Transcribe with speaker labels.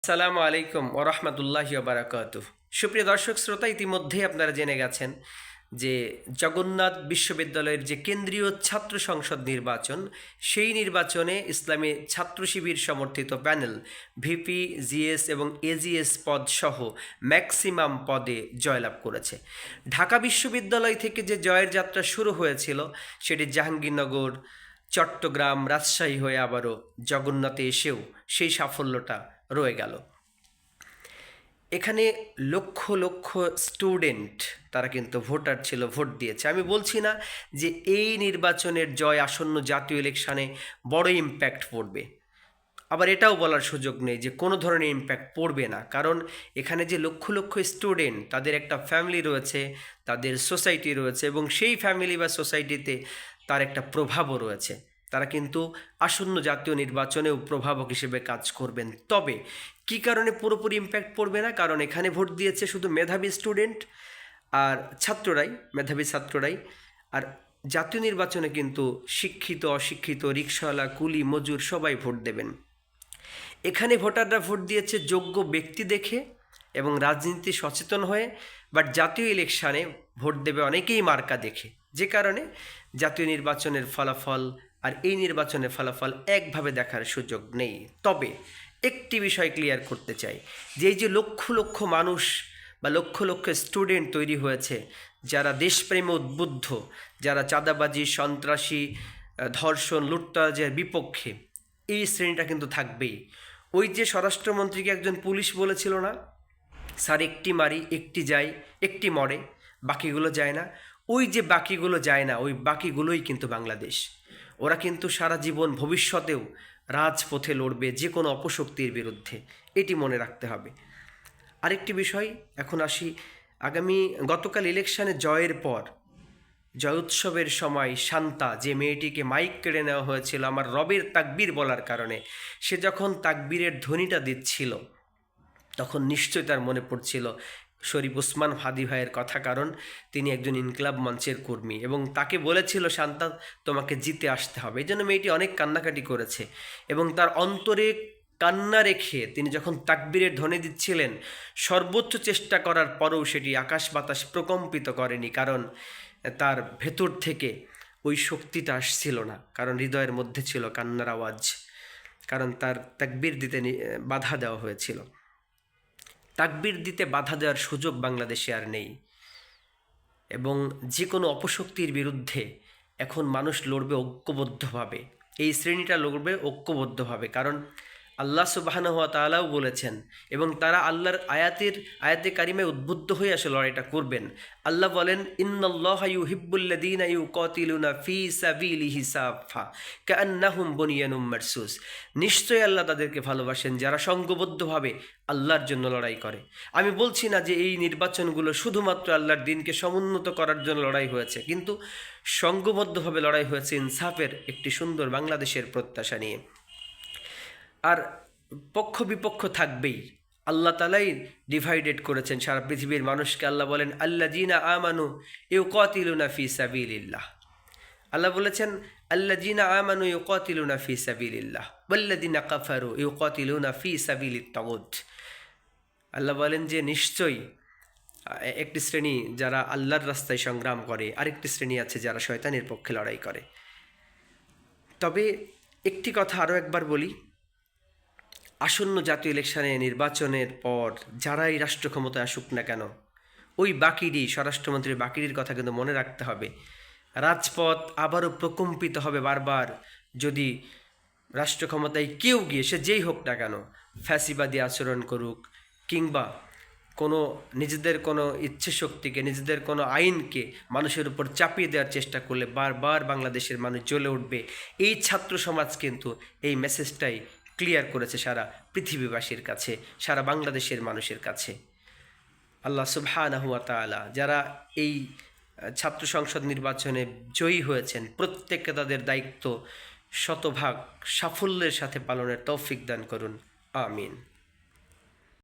Speaker 1: আসসালামু আলাইকুম ওরহমতুল্লাহি ওবারাকাতুহ। সুপ্রিয় দর্শক শ্রোতা, ইতিমধ্যেই আপনারা জেনে গেছেন যে জগন্নাথ বিশ্ববিদ্যালয়ের যে কেন্দ্রীয় ছাত্র সংসদ নির্বাচন, সেই নির্বাচনে ইসলামী ছাত্র শিবির সমর্থিত প্যানেল ভিপি, জিএস এবং এজিএস পদ সহ ম্যাক্সিমাম পদে জয়লাভ করেছে। ঢাকা বিশ্ববিদ্যালয় থেকে যে জয়ের যাত্রা শুরু হয়েছিল, সেটি জাহাঙ্গীরনগর, চট্টগ্রাম, রাজশাহী হয়ে আবারও জগন্নাথে এসেও সেই সাফল্যটা রয়ে গেল। এখানে লক্ষ লক্ষ স্টুডেন্ট, তারা কিন্তু ভোটার ছিল, ভোট দিয়েছে। আমি বলছি না যে এই নির্বাচনের জয় আসন্ন জাতীয় ইলেকশনে বড় ইম্প্যাক্ট পড়বে, আবার এটাও বলার সুযোগ নেই যে কোনো ধরনের ইম্প্যাক্ট পড়বে না, কারণ এখানে যে লক্ষ লক্ষ স্টুডেন্ট, তাদের একটা ফ্যামিলি রয়েছে, তাদের সোসাইটি রয়েছে, এবং সেই ফ্যামিলি বা সোসাইটিতে তার একটা প্রভাবও রয়েছে। তারা কিন্তু আসন্ন জাতীয় নির্বাচনেও প্রভাবক হিসেবে কাজ করবেন। তবে কি কারণে পুরোপুরি ইম্প্যাক্ট পড়বে না? কারণ এখানে ভোট দিয়েছে শুধু মেধাবী স্টুডেন্ট আর ছাত্ররাই, মেধাবী ছাত্ররাই। আর জাতীয় নির্বাচনে কিন্তু শিক্ষিত, অশিক্ষিত, রিকশাওয়ালা, কুলি, মজুর সবাই ভোট দেবেন। এখানে ভোটাররা ভোট দিয়েছে যোগ্য ব্যক্তি দেখে এবং রাজনীতি সচেতন হয়ে, বাট জাতীয় ইলেকশানে ভোট দেবে অনেকেই মার্কা দেখে, যে কারণে জাতীয় নির্বাচনের ফলাফল আর এই নির্বাচনের ফলাফল একভাবে দেখার সুযোগ নেই। তবে একটি বিষয় ক্লিয়ার করতে চাই, যে এই যে লক্ষ লক্ষ মানুষ বা লক্ষ লক্ষ স্টুডেন্ট তৈরি হয়েছে, যারা দেশপ্রেমে উদ্বুদ্ধ, যারা চাঁদাবাজি, সন্ত্রাসী, ধর্ষণ, লুটতরাজের বিপক্ষে, এই শ্রেণীটা কিন্তু থাকবেই। ওই যে স্বরাষ্ট্রমন্ত্রীকে একজন পুলিশ বলেছিল না, স্যার একটি মারি, একটি যায়, একটি মরে, বাকিগুলো যায় না। ওই যে বাকিগুলো যায় না, ওই বাকিগুলোই কিন্তু বাংলাদেশ। ওরা কিন্তু সারা জীবন ভবিষ্যতেও রাজপথে লড়বে যে কোনো অপশক্তির বিরুদ্ধে, এটি মনে রাখতে হবে। আরেকটি বিষয়, এখন আসি গতকাল ইলেকশনে জয়ের পর জয় উৎসবের সময় শান্তা, যে মেয়েটিকে মাইক কেড়ে নেওয়া হয়েছিল আমার রবের তাকবীর বলার কারণে, সে যখন তাকবীরের ধ্বনিটা দিচ্ছিল, তখন নিশ্চয়ই তার মনে পড়ছিল শরীফ ওসমান হাদি ভাইয়ের কথা, কারণ তিনি একজন ইনকিলাব মঞ্চের কর্মী এবং তাকে বলেছিল শান্তা, তোমাকে জিতে আসতে হবে। এই জন্য মেয়েটি অনেক কান্নাকাটি করেছে এবং তার অন্তরে কান্না রেখে তিনি যখন তাকবীরের ধ্বনি দিচ্ছিলেন, সর্বোচ্চ চেষ্টা করার পরেও সেটি আকাশ বাতাস প্রকম্পিত করেনি, কারণ তার ভেতর থেকে ওই শক্তিটা আসছিল না, কারণ হৃদয়ের মধ্যে ছিল কান্নার আওয়াজ, কারণ তার তাকবীর দিতে বাধা দেওয়া হয়েছিল। তাকবীর দিতে বাধা দেওয়ার সুযোগ বাংলাদেশে আর নেই, এবং যে কোনো অপশক্তির বিরুদ্ধে এখন মানুষ লড়বে ঐক্যবদ্ধভাবে। এই শ্রেণীটা লড়বে ঐক্যবদ্ধভাবে, কারণ আল্লাহ সুবহানাহু ওয়া তাআলাও বলেছেন, এবং তারা আল্লাহর আয়াতে কারিমায় উদ্বুদ্ধ হয়ে আসে লড়াইটা করবেন। আল্লাহ বলেন, ইন্নাল্লাহা ইউহিব্বুল্লাযীনা ইউকাতিলুনা ফী সাবিলিহি সাফা কাআন্নাহুম বুনিয়ানুম মারসুস। নিশ্চয়ই আল্লাহ তাদেরকে ভালোবাসেন যারা সংঘবদ্ধভাবে আল্লাহর জন্য লড়াই করে। আমি বলছি না যে এই নির্বাচনগুলো শুধুমাত্র আল্লাহর দিনকে সমুন্নত করার জন্য লড়াই হয়েছে, কিন্তু সংঘবদ্ধভাবে লড়াই হয়েছে ইনসাফের একটি সুন্দর বাংলাদেশের প্রত্যাশা নিয়ে। আর পক্ষ বিপক্ষ থাকবেই, আল্লাহ তাআলাই ডিভাইডেড করেছেন সারা পৃথিবীর মানুষকে। আল্লাহ বলেন, আল্লাযীনা আমানু ইউকাতিলুনা ফী সাবিলিল্লাহ। আল্লাহ বলেছেন, আল্লাযীনা আমানু ইউকাতিলুনা ফী সাবিলিল্লাহ ওয়াল্লাযীনা কাফারু ইউকাতিলুনা ফী সাবিলিত তাগুত। আল্লাহ বলেন যে নিশ্চয়ই একটি শ্রেণী যারা আল্লাহর রাস্তায় সংগ্রাম করে, আরেকটি শ্রেণী আছে যারা শয়তানের পক্ষে লড়াই করে। তবে একটি কথা আরও একবার বলি, আসন্ন জাতীয় ইলেকশনে নির্বাচনের পর যারাই রাষ্ট্র ক্ষমতায় আসুক না কেন, ওই বাকিরই, স্বরাষ্ট্রমন্ত্রী বাকিরির কথা কিন্তু মনে রাখতে হবে। রাজপথ আবারও প্রকম্পিত হবে বারবার যদি রাষ্ট্র ক্ষমতায় কেউ গিয়ে, সে যেই হোক না কেন, ফ্যাসিবাদী আচরণ করুক, কিংবা নিজেদের কোনো ইচ্ছে শক্তিকে, নিজেদের কোনো আইনকে মানুষের উপর চাপিয়ে দেওয়ার চেষ্টা করলে বারবার বাংলাদেশের মানুষ জ্বলে উঠবে। এই ছাত্র সমাজ কিন্তু এই মেসেজটাই ক্লিয়ার করেছে সারা পৃথিবীবাসীর কাছে, সারা বাংলাদেশের মানুষের কাছে। আল্লাহ সুবহানাহু ওয়া তাআলা যারা এই ছাত্র সংসদ নির্বাচনে জয়ী হয়েছেন, প্রত্যেককে তাদের দায়িত্ব শতভাগ সাফল্যের সাথে পালনের তৌফিক দান করুন। আমিন।